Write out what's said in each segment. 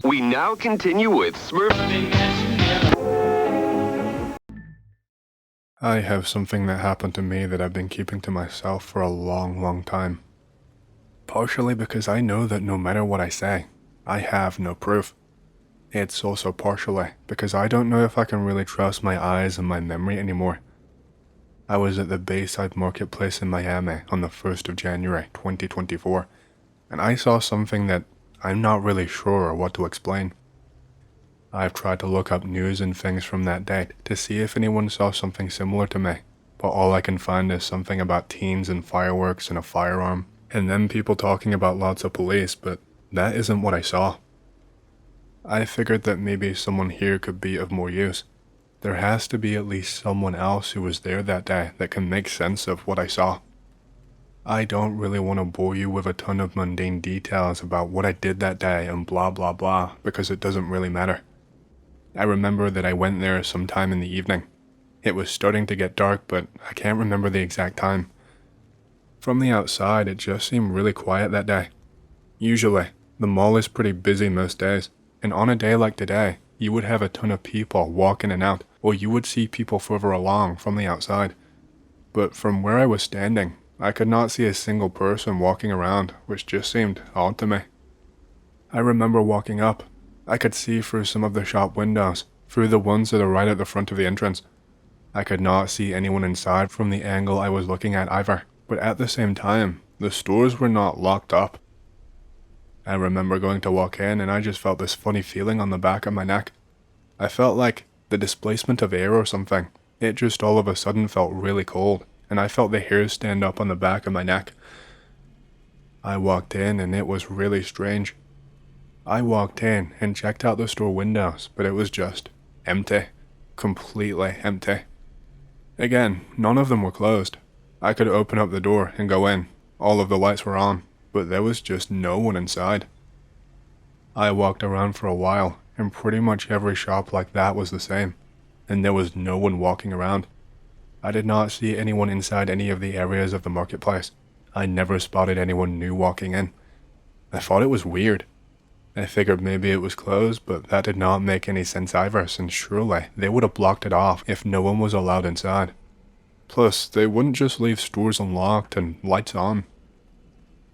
We now continue with Smurf. I have something that happened to me that I've been keeping to myself for a long time. Partially because I know that no matter what I say, I have no proof. It's also partially because I don't know if I can really trust my eyes and my memory anymore. I was at the Bayside Marketplace in Miami on the 1st of January 2024, and I saw something that I'm not really sure what to explain. I've tried to look up news and things from that date to see if anyone saw something similar to me, but all I can find is something about teens and fireworks and a firearm, and then people talking about lots of police, but that isn't what I saw. I figured that maybe someone here could be of more use. There has to be at least someone else who was there that day that can make sense of what I saw. I don't really want to bore you with a ton of mundane details about what I did that day and blah blah blah because it doesn't really matter. I remember that I went there sometime in the evening. It was starting to get dark, but I can't remember the exact time. From the outside, it just seemed really quiet that day. Usually, the mall is pretty busy most days, and on a day like today, you would have a ton of people walk in and out, or you would see people further along from the outside. But from where I was standing, I could not see a single person walking around, which just seemed odd to me. I remember walking up. I could see through some of the shop windows, through the ones that are right at the front of the entrance. I could not see anyone inside from the angle I was looking at either, but at the same time, the stores were not locked up. I remember going to walk in and I just felt this funny feeling on the back of my neck. I felt like the displacement of air or something. It just all of a sudden felt really cold, and I felt the hairs stand up on the back of my neck. I walked in and it was really strange. I walked in and checked out the store windows, but it was just empty. Completely empty. Again, none of them were closed. I could open up the door and go in. All of the lights were on, but there was just no one inside. I walked around for a while, and pretty much every shop like that was the same, and there was no one walking around. I did not see anyone inside any of the areas of the marketplace. I never spotted anyone new walking in. I thought it was weird. I figured maybe it was closed, but that did not make any sense either, since surely they would have blocked it off if no one was allowed inside. Plus, they wouldn't just leave stores unlocked and lights on.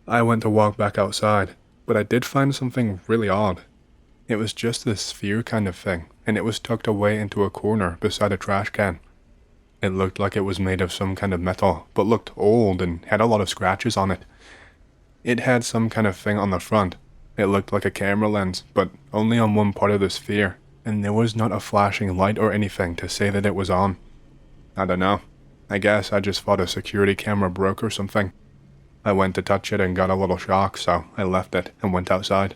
I went to walk back outside, but I did find something really odd. It was just this sphere kind of thing, and it was tucked away into a corner beside a trash can. It looked like it was made of some kind of metal, but looked old and had a lot of scratches on it. It had some kind of thing on the front. It looked like a camera lens, but only on one part of the sphere, and there was not a flashing light or anything to say that it was on. I don't know. I guess I just thought a security camera broke or something. I went to touch it and got a little shock, so I left it and went outside.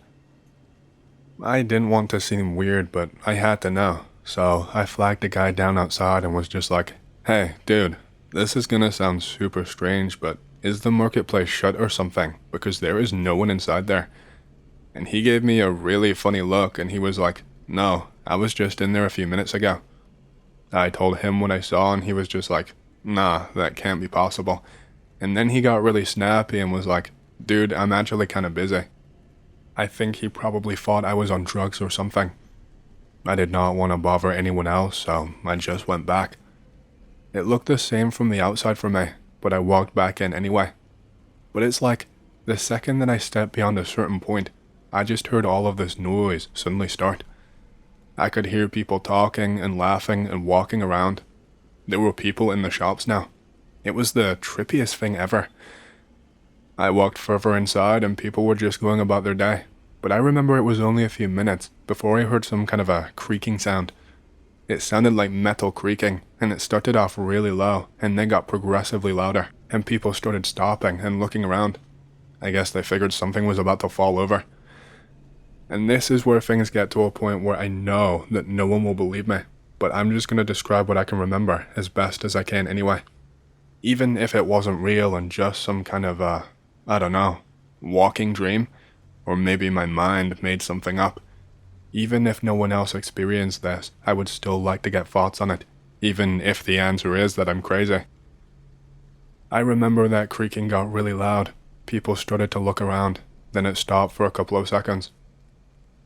I didn't want to seem weird, but I had to know, so I flagged the guy down outside and was just like, "Hey, dude, this is gonna sound super strange, but is the marketplace shut or something? Because there is no one inside there." And he gave me a really funny look and he was like, "No, I was just in there a few minutes ago." I told him what I saw and he was just like, "Nah, that can't be possible." And then he got really snappy and was like, "Dude, I'm actually kinda busy." I think he probably thought I was on drugs or something. I did not want to bother anyone else, so I just went back. It looked the same from the outside for me, but I walked back in anyway. But it's like, the second that I stepped beyond a certain point, I just heard all of this noise suddenly start. I could hear people talking and laughing and walking around. There were people in the shops now. It was the trippiest thing ever. I walked further inside and people were just going about their day, but I remember it was only a few minutes before I heard some kind of a creaking sound. It sounded like metal creaking, and it started off really low and then got progressively louder, and people started stopping and looking around. I guess they figured something was about to fall over. And this is where things get to a point where I know that no one will believe me, but I'm just going to describe what I can remember as best as I can anyway. Even if it wasn't real and just some kind of I don't know, walking dream, or maybe my mind made something up. Even if no one else experienced this, I would still like to get thoughts on it, even if the answer is that I'm crazy. I remember that creaking got really loud. People started to look around, then it stopped for a couple of seconds.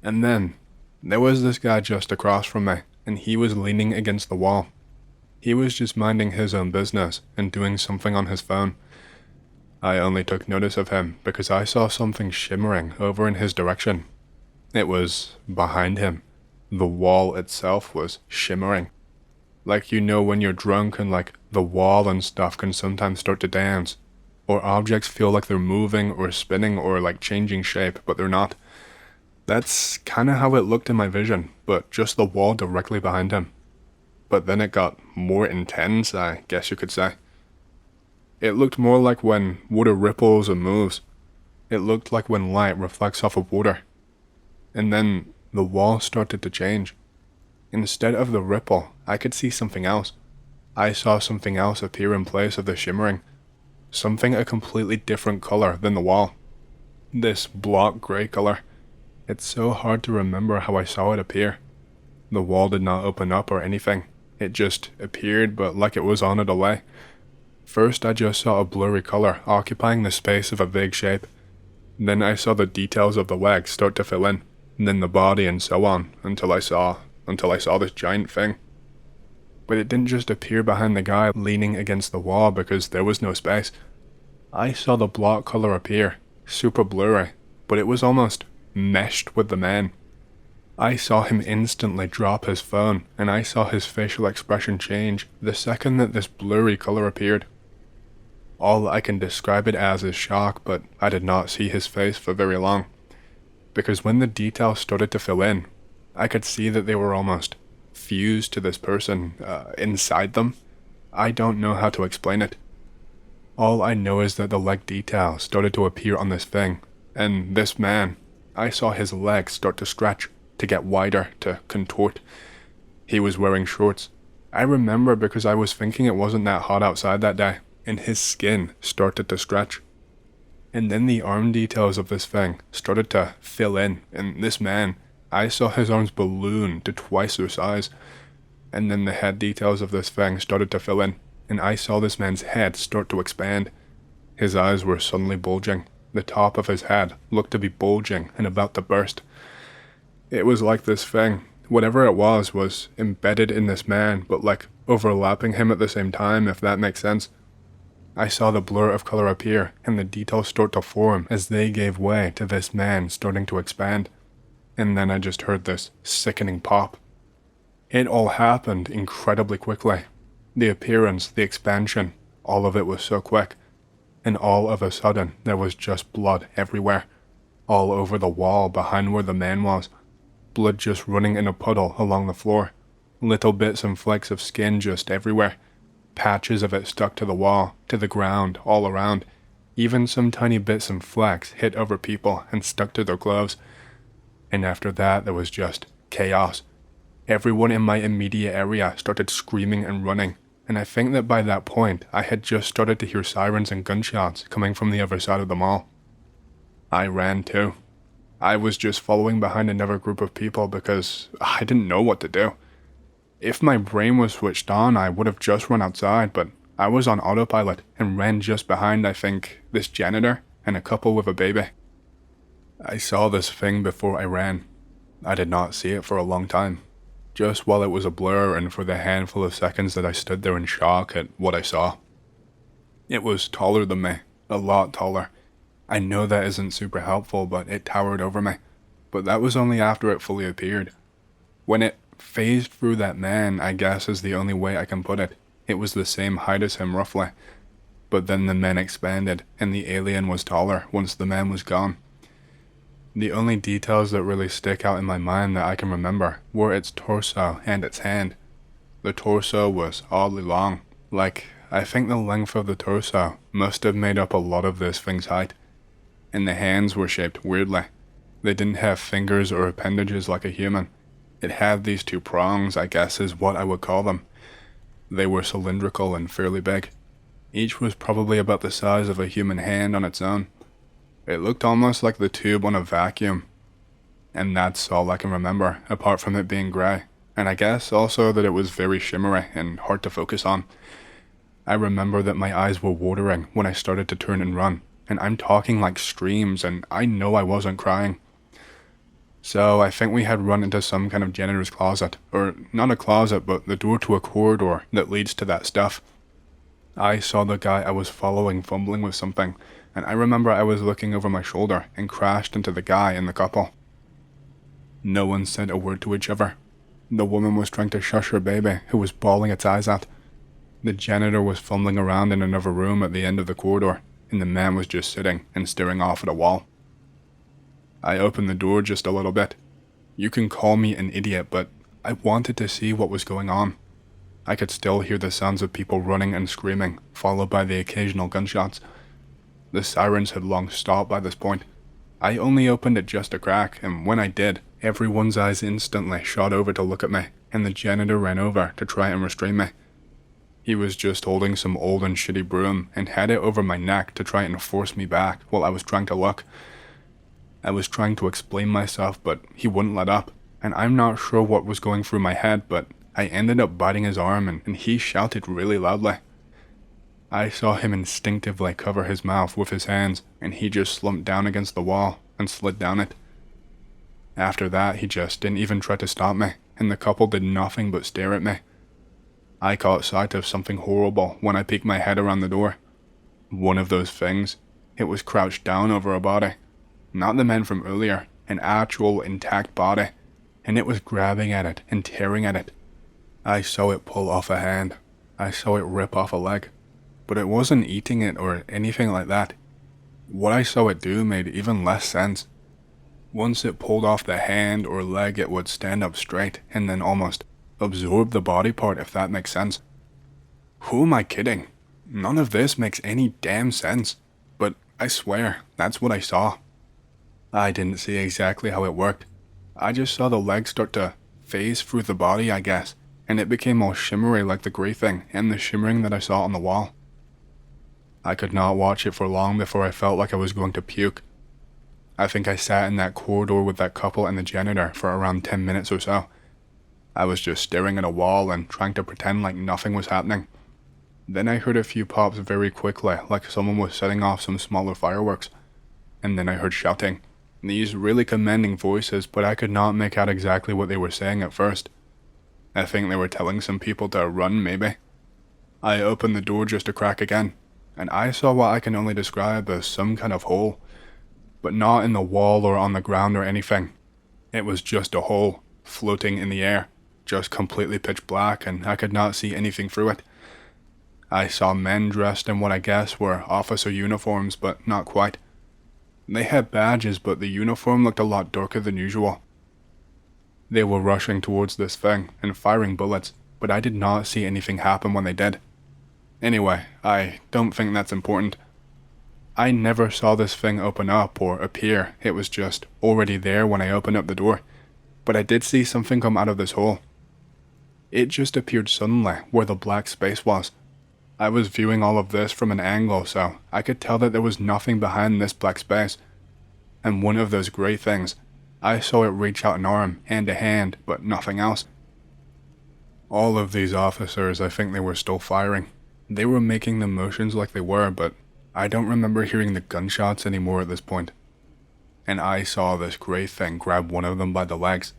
And then, There was this guy just across from me, and he was leaning against the wall. He was just minding his own business and doing something on his phone. I only took notice of him because I saw something shimmering over in his direction. It was behind him. The wall itself was shimmering. Like, you know, when you're drunk and like the wall and stuff can sometimes start to dance, or objects feel like they're moving or spinning or like changing shape, but they're not. That's kind of how it looked in my vision, but just the wall directly behind him. But then it got more intense, I guess you could say. It looked more like when water ripples and moves. It looked like when light reflects off of water. And then the wall started to change. Instead of the ripple, I could see something else. I saw something else appear in place of the shimmering. Something a completely different color than the wall. This block gray color. It's so hard to remember how I saw it appear. The wall did not open up or anything. It just appeared, but like it was on a delay. First, I just saw a blurry color occupying the space of a vague shape. Then I saw the details of the legs start to fill in, and then the body and so on, until I saw this giant thing. But it didn't just appear behind the guy leaning against the wall because there was no space. I saw the block color appear, super blurry, but it was almost meshed with the man. I saw him instantly drop his phone, and I saw his facial expression change the second that this blurry color appeared. All I can describe it as is shock, but I did not see his face for very long. Because when the details started to fill in, I could see that they were almost fused to this person inside them. I don't know how to explain it. All I know is that the leg detail started to appear on this thing, and this man, I saw his legs start to stretch, to get wider, to contort. He was wearing shorts. I remember because I was thinking it wasn't that hot outside that day, and his skin started to stretch. And then the arm details of this thing started to fill in, and this man, I saw his arms balloon to twice their size. And then the head details of this thing started to fill in, and I saw this man's head start to expand. His eyes were suddenly bulging. The top of his head looked to be bulging and about to burst. It was like this thing, whatever it was embedded in this man, but like overlapping him at the same time, if that makes sense. I saw the blur of color appear, and the details start to form as they gave way to this man starting to expand. And then I just heard this sickening pop. It all happened incredibly quickly. The appearance, the expansion, all of it was so quick. And all of a sudden, there was just blood everywhere. All over the wall behind where the man was. Blood just running in a puddle along the floor. Little bits and flakes of skin just everywhere. Patches of it stuck to the wall, to the ground, all around. Even some tiny bits and flecks hit over people and stuck to their clothes. And after that, there was just chaos. Everyone in my immediate area started screaming and running, and I think that by that point, I had just started to hear sirens and gunshots coming from the other side of the mall. I ran too. I was just following behind another group of people because I didn't know what to do. If my brain was switched on, I would have just run outside, but I was on autopilot and ran just behind, I think, this janitor and a couple with a baby. I saw this thing before I ran. I did not see it for a long time, just while it was a blur and for the handful of seconds that I stood there in shock at what I saw. It was taller than me, a lot taller. I know that isn't super helpful, but it towered over me. But that was only after it fully appeared. When it phased through that man, I guess is the only way I can put it. It was the same height as him roughly. But then the man expanded, and the alien was taller once the man was gone. The only details that really stick out in my mind that I can remember were its torso and its hand. The torso was oddly long. Like, I think the length of the torso must have made up a lot of this thing's height. And the hands were shaped weirdly. They didn't have fingers or appendages like a human. It had these two prongs, I guess is what I would call them. They were cylindrical and fairly big. Each was probably about the size of a human hand on its own. It looked almost like the tube on a vacuum. And that's all I can remember, apart from it being grey. And I guess also that it was very shimmery and hard to focus on. I remember that my eyes were watering when I started to turn and run. And I'm talking like streams, and I know I wasn't crying. So I think we had run into some kind of janitor's closet, or not a closet, but the door to a corridor that leads to that stuff. I saw the guy I was following fumbling with something, and I remember I was looking over my shoulder and crashed into the guy and the couple. No one said a word to each other. The woman was trying to shush her baby, who was bawling its eyes out. The janitor was fumbling around in another room at the end of the corridor, and the man was just sitting and staring off at a wall. I opened the door just a little bit. You can call me an idiot, but I wanted to see what was going on. I could still hear the sounds of people running and screaming, followed by the occasional gunshots. The sirens had long stopped by this point. I only opened it just a crack, and when I did, everyone's eyes instantly shot over to look at me, and the janitor ran over to try and restrain me. He was just holding some old and shitty broom and had it over my neck to try and force me back while I was trying to look. I was trying to explain myself, but he wouldn't let up, and I'm not sure what was going through my head, but I ended up biting his arm and he shouted really loudly. I saw him instinctively cover his mouth with his hands, and he just slumped down against the wall and slid down it. After that, he just didn't even try to stop me, and the couple did nothing but stare at me. I caught sight of something horrible when I peeked my head around the door. One of those things. It was crouched down over a body. Not the man from earlier, an actual intact body, and it was grabbing at it and tearing at it. I saw it pull off a hand. I saw it rip off a leg, but it wasn't eating it or anything like that. What I saw it do made even less sense. Once it pulled off the hand or leg, it would stand up straight and then almost absorb the body part, if that makes sense. Who am I kidding? None of this makes any damn sense, but I swear, that's what I saw. I didn't see exactly how it worked. I just saw the legs start to phase through the body, I guess, and it became all shimmery like the grey thing and the shimmering that I saw on the wall. I could not watch it for long before I felt like I was going to puke. I think I sat in that corridor with that couple and the janitor for around 10 minutes or so. I was just staring at a wall and trying to pretend like nothing was happening. Then I heard a few pops very quickly, like someone was setting off some smaller fireworks. And then I heard shouting. These really commanding voices, but I could not make out exactly what they were saying at first. I think they were telling some people to run, maybe. I opened the door just a crack again, and I saw what I can only describe as some kind of hole, but not in the wall or on the ground or anything. It was just a hole, floating in the air, just completely pitch black, and I could not see anything through it. I saw men dressed in what I guess were officer uniforms, but not quite. They had badges, but the uniform looked a lot darker than usual. They were rushing towards this thing and firing bullets, but I did not see anything happen when they did. Anyway, I don't think that's important. I never saw this thing open up or appear. It was just already there when I opened up the door, but I did see something come out of this hole. It just appeared suddenly where the black space was. I was viewing all of this from an angle, so I could tell that there was nothing behind this black space. And one of those grey things, I saw it reach out an arm, hand to hand, but nothing else. All of these officers, I think they were still firing. They were making the motions like they were, but I don't remember hearing the gunshots anymore at this point. And I saw this grey thing grab one of them by the legs.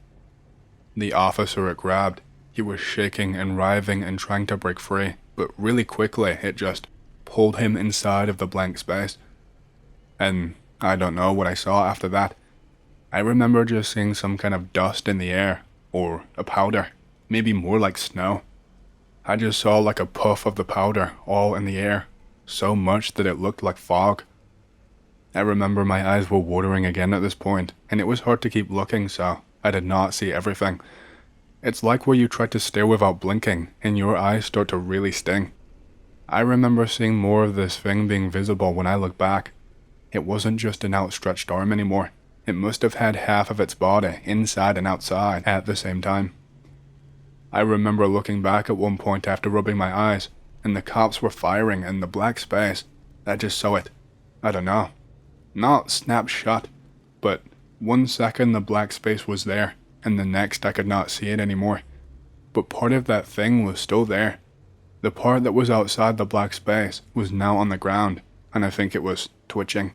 The officer it grabbed, he was shaking and writhing and trying to break free, but really quickly it just pulled him inside of the blank space. And I don't know what I saw after that. I remember just seeing some kind of dust in the air, or a powder, maybe more like snow. I just saw like a puff of the powder all in the air, so much that it looked like fog. I remember my eyes were watering again at this point, and it was hard to keep looking, so I did not see everything. It's like where you try to stare without blinking, and your eyes start to really sting. I remember seeing more of this thing being visible when I look back. It wasn't just an outstretched arm anymore. It must have had half of its body, inside and outside, at the same time. I remember looking back at one point after rubbing my eyes, and the cops were firing in the black space. I just saw it. I don't know. Not snap shut, but 1 second the black space was there, and the next I could not see it anymore. But part of that thing was still there. The part that was outside the black space was now on the ground, and I think it was twitching.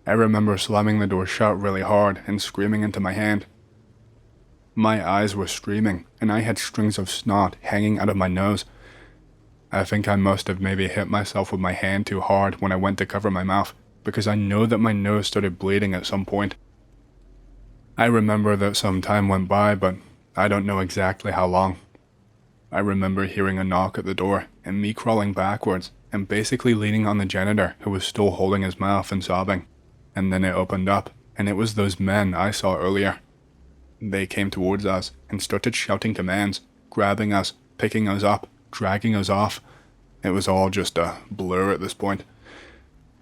I remember slamming the door shut really hard and screaming into my hand. My eyes were streaming, and I had strings of snot hanging out of my nose. I think I must have maybe hit myself with my hand too hard when I went to cover my mouth, because I know that my nose started bleeding at some point. I remember that some time went by, but I don't know exactly how long. I remember hearing a knock at the door, and me crawling backwards, and basically leaning on the janitor who was still holding his mouth and sobbing. And then it opened up, and it was those men I saw earlier. They came towards us and started shouting commands, grabbing us, picking us up, dragging us off. It was all just a blur at this point.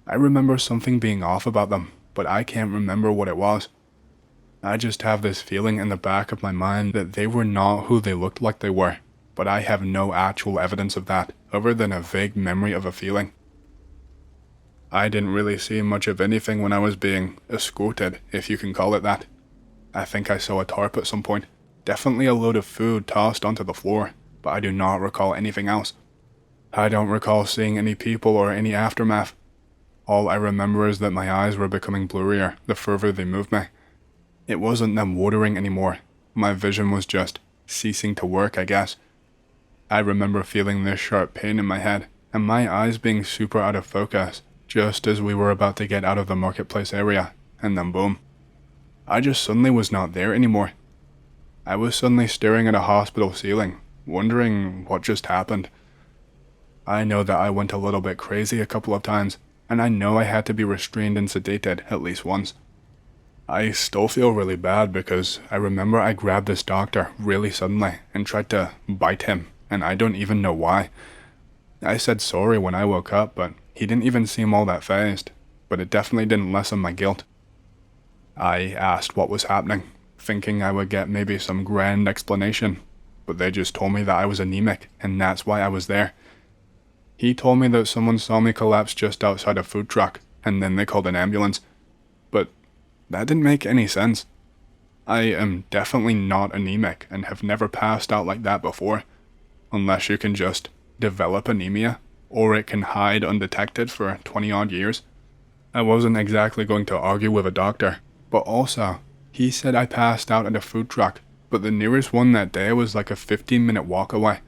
I remember something being off about them, but I can't remember what it was. I just have this feeling in the back of my mind that they were not who they looked like they were, but I have no actual evidence of that, other than a vague memory of a feeling. I didn't really see much of anything when I was being escorted, if you can call it that. I think I saw a tarp at some point, definitely a load of food tossed onto the floor, but I do not recall anything else. I don't recall seeing any people or any aftermath. All I remember is that my eyes were becoming blurrier the further they moved me. It wasn't them watering anymore. My vision was just ceasing to work, I guess. I remember feeling this sharp pain in my head, and my eyes being super out of focus, just as we were about to get out of the marketplace area, and then boom. I just suddenly was not there anymore. I was suddenly staring at a hospital ceiling, wondering what just happened. I know that I went a little bit crazy a couple of times, and I know I had to be restrained and sedated at least once. I still feel really bad because I remember I grabbed this doctor really suddenly and tried to bite him, and I don't even know why. I said sorry when I woke up, but he didn't even seem all that fazed, but it definitely didn't lessen my guilt. I asked what was happening, thinking I would get maybe some grand explanation, but they just told me that I was anemic, and that's why I was there. He told me that someone saw me collapse just outside a food truck, and then they called an ambulance, but that didn't make any sense. I am definitely not anemic and have never passed out like that before, unless you can just develop anemia, or it can hide undetected for 20 odd years. I wasn't exactly going to argue with a doctor, but also, he said I passed out at a food truck, but the nearest one that day was like a 15-minute walk away.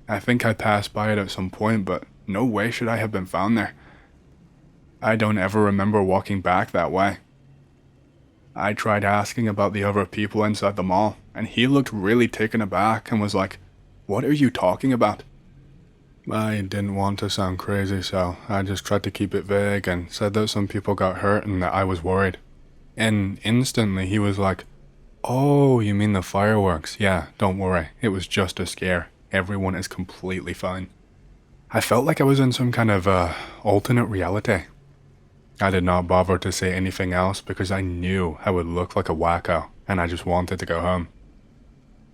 I think I passed by it at some point, but no way should I have been found there. I don't ever remember walking back that way. I tried asking about the other people inside the mall, and he looked really taken aback and was like, "What are you talking about?" I didn't want to sound crazy, so I just tried to keep it vague and said that some people got hurt and that I was worried. And instantly he was like, "Oh, you mean the fireworks? Yeah, don't worry, it was just a scare. Everyone is completely fine." I felt like I was in some kind of alternate reality. I did not bother to say anything else because I knew I would look like a wacko and I just wanted to go home.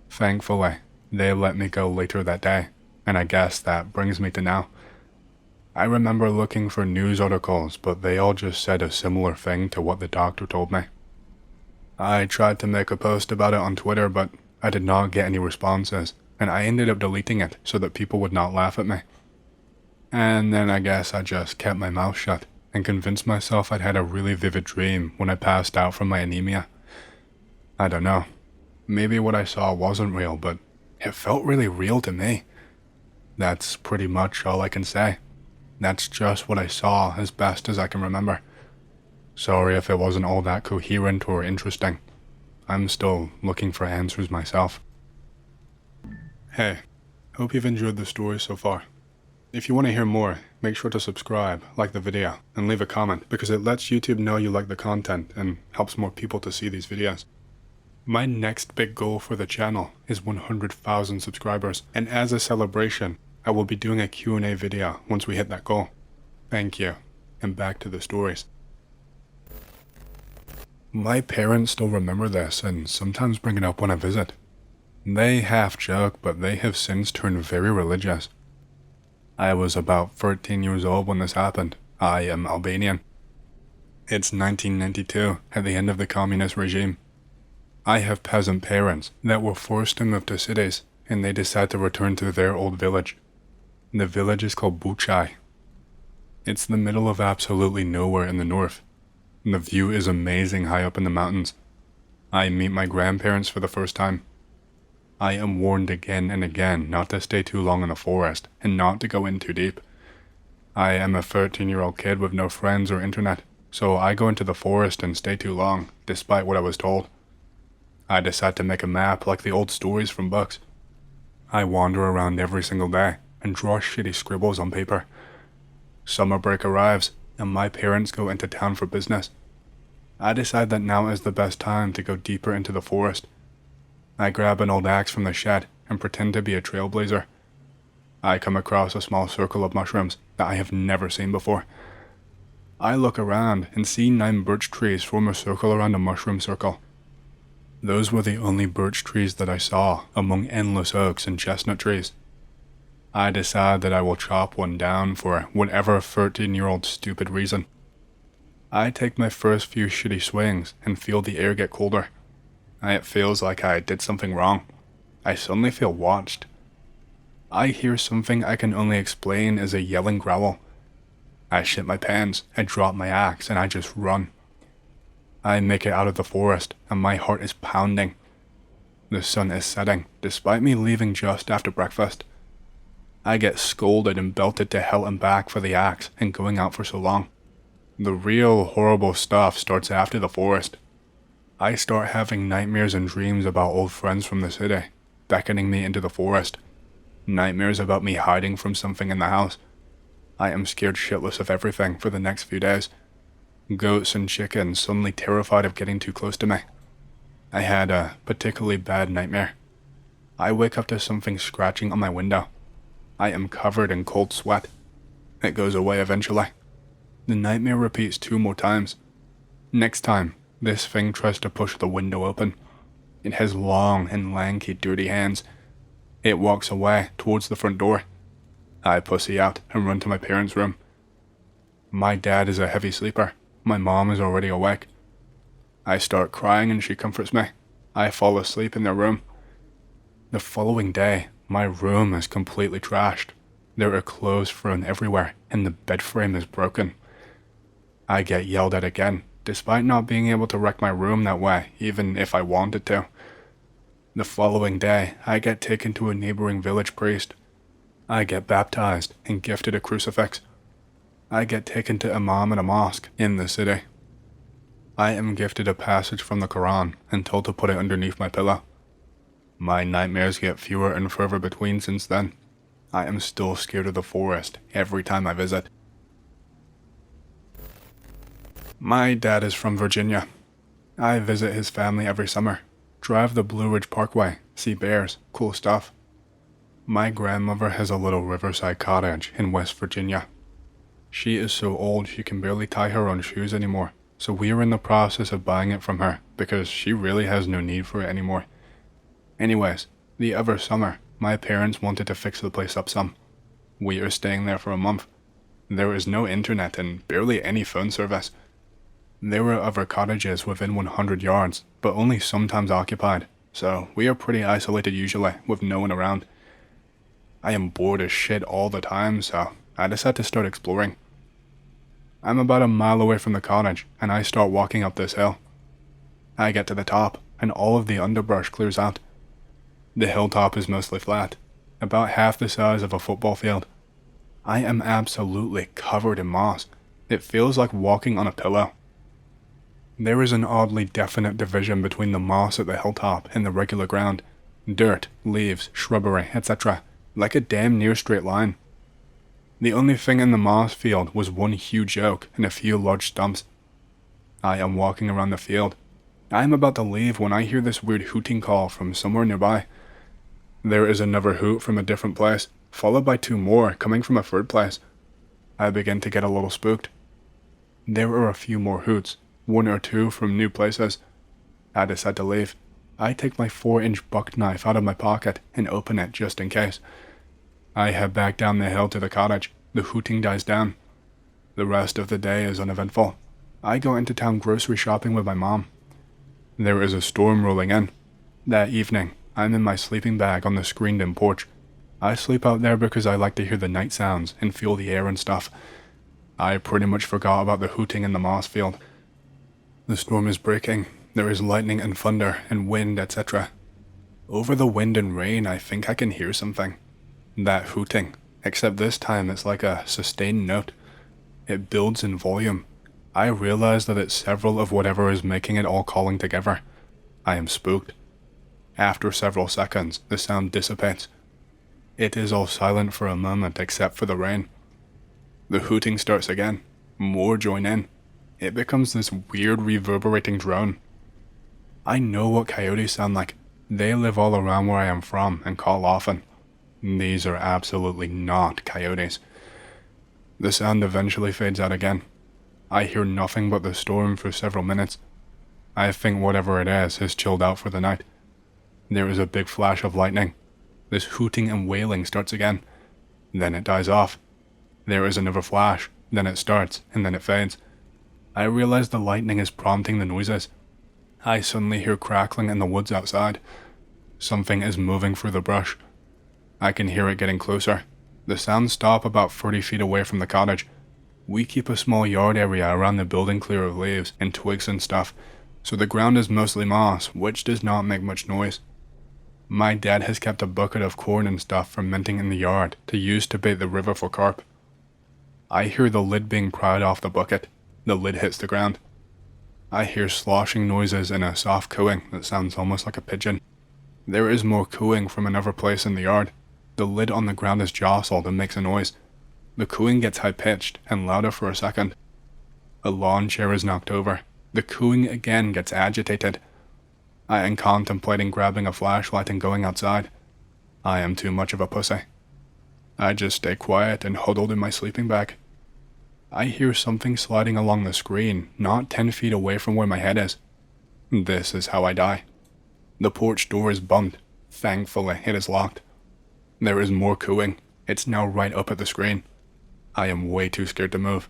Thankfully, they let me go later that day, and I guess that brings me to now. I remember looking for news articles, but they all just said a similar thing to what the doctor told me. I tried to make a post about it on Twitter, but I did not get any responses, and I ended up deleting it so that people would not laugh at me. And then I guess I just kept my mouth shut and convinced myself I'd had a really vivid dream when I passed out from my anemia. I don't know. Maybe what I saw wasn't real, but it felt really real to me. That's pretty much all I can say. That's just what I saw as best as I can remember. Sorry if it wasn't all that coherent or interesting. I'm still looking for answers myself. Hey, hope you've enjoyed the story so far. If you want to hear more, make sure to subscribe, like the video, and leave a comment because it lets YouTube know you like the content and helps more people to see these videos. My next big goal for the channel is 100,000 subscribers, and as a celebration, I will be doing a Q&A video once we hit that goal. Thank you, and back to the stories. My parents still remember this and sometimes bring it up when I visit. They half joke, but they have since turned very religious. I was about 13 years old when this happened. I am Albanian. It's 1992, at the end of the communist regime. I have peasant parents that were forced to move to cities, and they decide to return to their old village. The village is called Buchai. It's the middle of absolutely nowhere in the north. The view is amazing high up in the mountains. I meet my grandparents for the first time. I am warned again and again not to stay too long in the forest and not to go in too deep. I am a 13-year-old kid with no friends or internet, so I go into the forest and stay too long, despite what I was told. I decide to make a map like the old stories from books. I wander around every single day and draw shitty scribbles on paper. Summer break arrives, and my parents go into town for business. I decide that now is the best time to go deeper into the forest. I grab an old axe from the shed and pretend to be a trailblazer. I come across a small circle of mushrooms that I have never seen before. I look around and see 9 birch trees form a circle around a mushroom circle. Those were the only birch trees that I saw among endless oaks and chestnut trees. I decide that I will chop one down for whatever 13-year-old stupid reason. I take my first few shitty swings and feel the air get colder. It feels like I did something wrong. I suddenly feel watched. I hear something I can only explain as a yelling growl. I shit my pants, I drop my axe, and I just run. I make it out of the forest, and my heart is pounding. The sun is setting, despite me leaving just after breakfast. I get scolded and belted to hell and back for the axe and going out for so long. The real horrible stuff starts after the forest. I start having nightmares and dreams about old friends from the city, beckoning me into the forest. Nightmares about me hiding from something in the house. I am scared shitless of everything for the next few days. Goats and chickens suddenly terrified of getting too close to me. I had a particularly bad nightmare. I wake up to something scratching on my window. I am covered in cold sweat. It goes away eventually. The nightmare repeats 2 more times. Next time, this thing tries to push the window open. It has long and lanky dirty hands. It walks away towards the front door. I pussy out and run to my parents' room. My dad is a heavy sleeper. My mom is already awake. I start crying and she comforts me. I fall asleep in their room. The following day, my room is completely trashed. There are clothes thrown everywhere and the bed frame is broken. I get yelled at again, despite not being able to wreck my room that way, even if I wanted to. The following day, I get taken to a neighboring village priest. I get baptized and gifted a crucifix. I get taken to imam at a mosque in the city. I am gifted a passage from the Quran and told to put it underneath my pillow. My nightmares get fewer and further between since then. I am still scared of the forest every time I visit. My dad is from Virginia. I visit his family every summer, drive the Blue Ridge Parkway, see bears, cool stuff. My grandmother has a little riverside cottage in West Virginia. She is so old she can barely tie her own shoes anymore, so we are in the process of buying it from her because she really has no need for it anymore. Anyways, the other summer, my parents wanted to fix the place up some. We are staying there for a month. There is no internet and barely any phone service. There were other cottages within 100 yards, but only sometimes occupied, so we are pretty isolated usually, with no one around. I am bored as shit all the time, so I decide to start exploring. I'm about a mile away from the cottage, and I start walking up this hill. I get to the top, and all of the underbrush clears out. The hilltop is mostly flat, about half the size of a football field. I am absolutely covered in moss. It feels like walking on a pillow. There is an oddly definite division between the moss at the hilltop and the regular ground. Dirt, leaves, shrubbery, etc. Like a damn near straight line. The only thing in the moss field was one huge oak and a few large stumps. I am walking around the field. I am about to leave when I hear this weird hooting call from somewhere nearby. There is another hoot from a different place, followed by 2 more coming from a third place. I begin to get a little spooked. There are a few more hoots, 1 or 2 from new places. I decide to leave. I take my 4-inch buck knife out of my pocket and open it just in case. I head back down the hill to the cottage. The hooting dies down. The rest of the day is uneventful. I go into town grocery shopping with my mom. There is a storm rolling in. That evening, I'm in my sleeping bag on the screened-in porch. I sleep out there because I like to hear the night sounds and feel the air and stuff. I pretty much forgot about the hooting in the moss field. The storm is breaking. There is lightning and thunder and wind, etc. Over the wind and rain, I think I can hear something. That hooting, except this time it's like a sustained note. It builds in volume. I realize that it's several of whatever is making it all calling together. I am spooked. After several seconds, the sound dissipates. It is all silent for a moment except for the rain. The hooting starts again. More join in. It becomes this weird reverberating drone. I know what coyotes sound like. They live all around where I am from and call often. These are absolutely not coyotes. The sound eventually fades out again. I hear nothing but the storm for several minutes. I think whatever it is has chilled out for the night. There is a big flash of lightning. This hooting and wailing starts again. Then it dies off. There is another flash, then it starts, and then it fades. I realize the lightning is prompting the noises. I suddenly hear crackling in the woods outside. Something is moving through the brush. I can hear it getting closer. The sounds stop about 30 feet away from the cottage. We keep a small yard area around the building clear of leaves and twigs and stuff, so the ground is mostly moss, which does not make much noise. My dad has kept a bucket of corn and stuff fermenting in the yard to use to bait the river for carp. I hear the lid being pried off the bucket. The lid hits the ground. I hear sloshing noises and a soft cooing that sounds almost like a pigeon. There is more cooing from another place in the yard. The lid on the ground is jostled and makes a noise. The cooing gets high-pitched and louder for a second. A lawn chair is knocked over. The cooing again gets agitated. I am contemplating grabbing a flashlight and going outside. I am too much of a pussy. I just stay quiet and huddled in my sleeping bag. I hear something sliding along the screen, not 10 feet away from where my head is. This is how I die. The porch door is bumped. Thankfully, it is locked. There is more cooing. It's now right up at the screen. I am way too scared to move.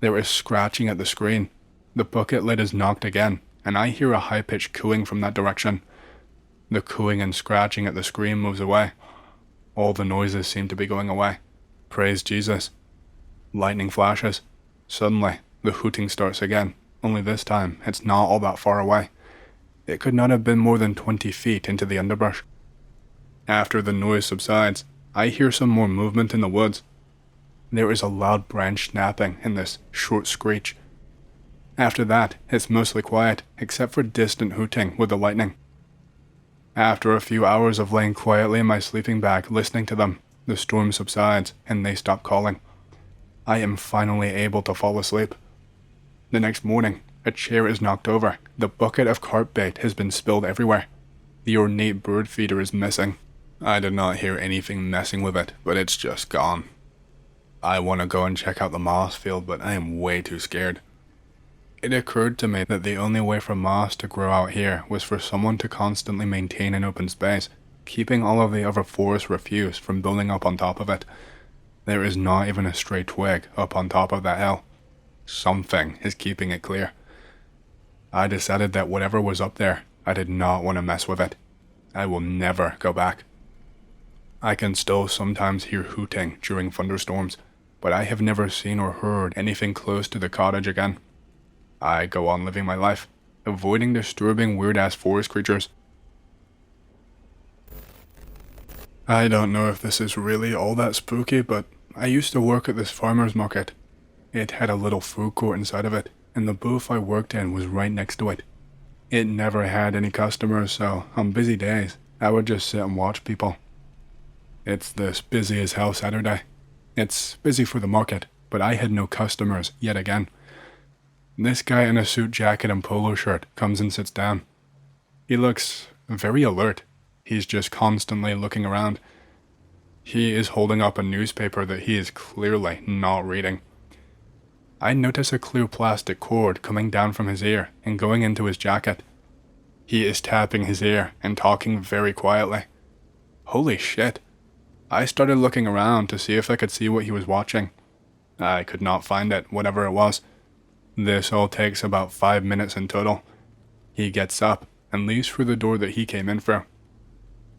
There is scratching at the screen. The bucket lid is knocked again, and I hear a high-pitched cooing from that direction. The cooing and scratching at the screen moves away. All the noises seem to be going away. Praise Jesus. Lightning flashes. Suddenly, the hooting starts again, only this time it's not all that far away. It could not have been more than 20 feet into the underbrush. After the noise subsides, I hear some more movement in the woods. There is a loud branch snapping and this short screech. After that, it's mostly quiet, except for distant hooting with the lightning. After a few hours of laying quietly in my sleeping bag listening to them, the storm subsides and they stop calling. I am finally able to fall asleep. The next morning, a chair is knocked over. The bucket of carp bait has been spilled everywhere. The ornate bird feeder is missing. I did not hear anything messing with it, but it's just gone. I want to go and check out the moss field, but I am way too scared. It occurred to me that the only way for moss to grow out here was for someone to constantly maintain an open space, keeping all of the other forest refuse from building up on top of it. There is not even a stray twig up on top of that hill. Something is keeping it clear. I decided that whatever was up there, I did not want to mess with it. I will never go back. I can still sometimes hear hooting during thunderstorms, but I have never seen or heard anything close to the cottage again. I go on living my life, avoiding disturbing weird-ass forest creatures. I don't know if this is really all that spooky, but I used to work at this farmer's market. It had a little food court inside of it, and the booth I worked in was right next to it. It never had any customers, so on busy days, I would just sit and watch people. It's this busy as hell Saturday. It's busy for the market, but I had no customers yet again. This guy in a suit jacket and polo shirt comes and sits down. He looks very alert. He's just constantly looking around. He is holding up a newspaper that he is clearly not reading. I notice a clear plastic cord coming down from his ear and going into his jacket. He is tapping his ear and talking very quietly. Holy shit. I started looking around to see if I could see what he was watching. I could not find it, whatever it was. This all takes about 5 minutes in total. He gets up and leaves through the door that he came in through.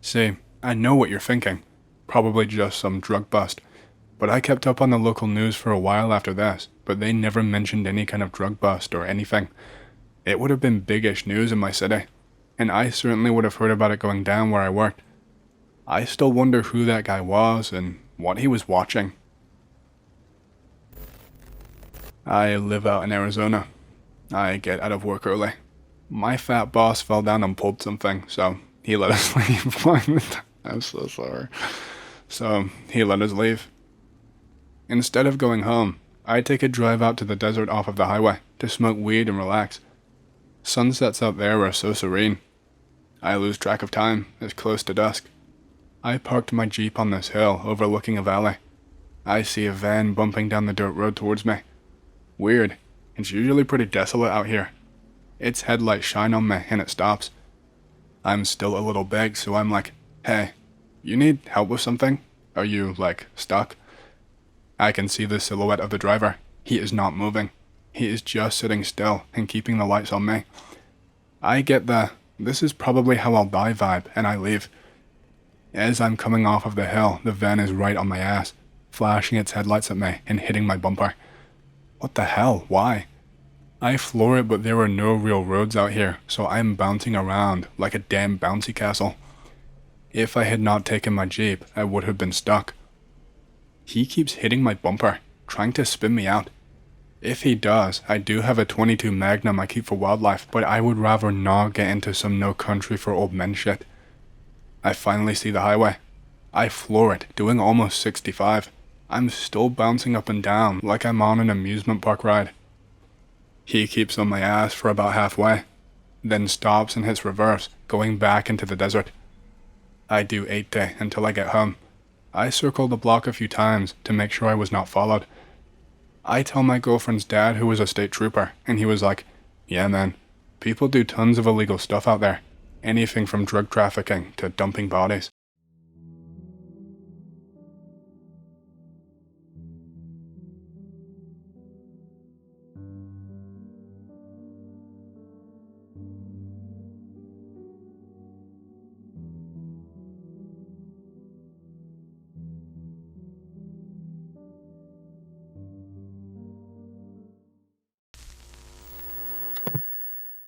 See, I know what you're thinking. Probably just some drug bust. But I kept up on the local news for a while after this, but they never mentioned any kind of drug bust or anything. It would have been biggish news in my city, and I certainly would have heard about it going down where I worked. I still wonder who that guy was and what he was watching. I live out in Arizona. I get out of work early. My fat boss fell down and pulled something, so he let us leave. I'm so sorry. So he let us leave. Instead of going home, I take a drive out to the desert off of the highway to smoke weed and relax. Sunsets out there are so serene. I lose track of time. It's close to dusk. I parked my Jeep on this hill overlooking a valley. I see a van bumping down the dirt road towards me. Weird. It's usually pretty desolate out here. Its headlights shine on me and it stops. I'm still a little big, so I'm like, hey, you need help with something? Are you, stuck? I can see the silhouette of the driver. He is not moving. He is just sitting still and keeping the lights on me. I get the, this is probably how I'll die vibe, and I leave. As I'm coming off of the hill, the van is right on my ass, flashing its headlights at me and hitting my bumper. What the hell? Why? I floor it, but there are no real roads out here, so I'm bouncing around like a damn bouncy castle. If I had not taken my Jeep, I would have been stuck. He keeps hitting my bumper, trying to spin me out. If he does, I do have a .22 Magnum I keep for wildlife, but I would rather not get into some no country for old men shit. I finally see the highway. I floor it, doing almost 65. I'm still bouncing up and down like I'm on an amusement park ride. He keeps on my ass for about halfway, then stops and hits reverse, going back into the desert. I do 8-day until I get home. I circle the block a few times to make sure I was not followed. I tell my girlfriend's dad, who was a state trooper, and he was like, yeah man, people do tons of illegal stuff out there. Anything from drug trafficking to dumping bodies.